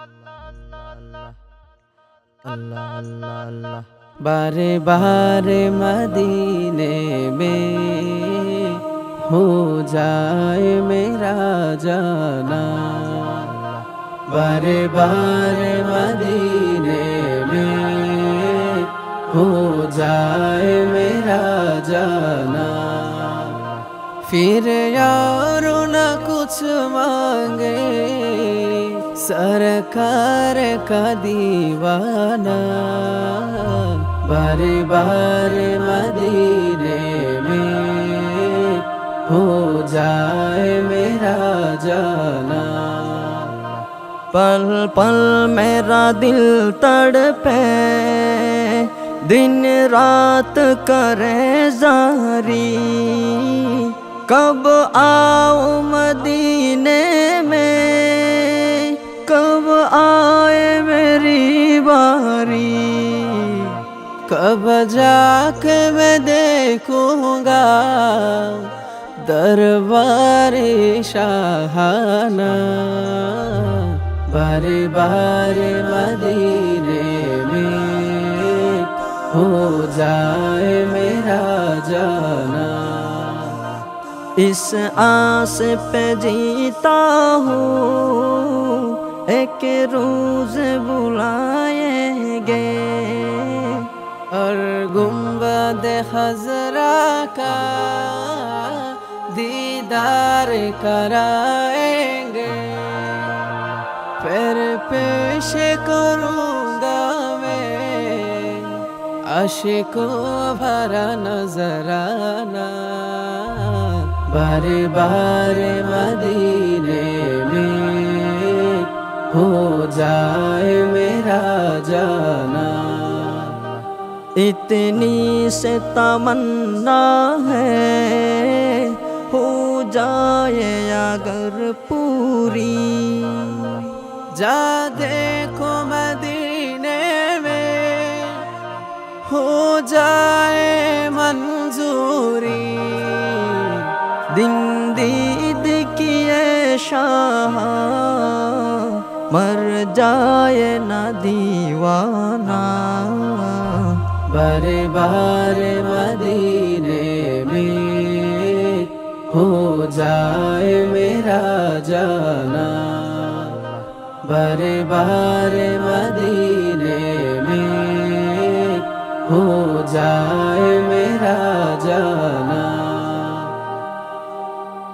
अल्लाह अल्लाह अल्लाह बारे बारे मदीने में हो जाए मेरा जाना, बारे बारे मदीने में हो जाए मेरा जाना। फिर यार न कुछ मांगे सरकार का दीवाना, बारे बारे मदीने में हो जाए मेरा जाना। पल पल मेरा दिल तड़पे दिन रात करे जारी, कब आओ मदीने में, कब आए मेरी बारी, कब जाके मैं देखूंगा दरबारे शाहाना, बारे बारे मदीने में हो जाए मेरा जाना। इस आस पे जीता हूँ एक रोज बुलाएंगे, और गुंबद खजरा का दीदार कराएंगे। फिर पेश करूँगा मैं आशिकों भरा नजराना, बारे बारे मदीने में हो जाए मेरा जाना। इतनी से तमन्ना है हो जाए अगर पूरी, जा देखो मदीने में हो जाए मंजूरी। दिन दीद किए शाह मर जाए ना दीवाना, बारे बारे मदीने में हो जाए मेरा जाना, बारे बारे मदीने में हो जाए मेरा जाना।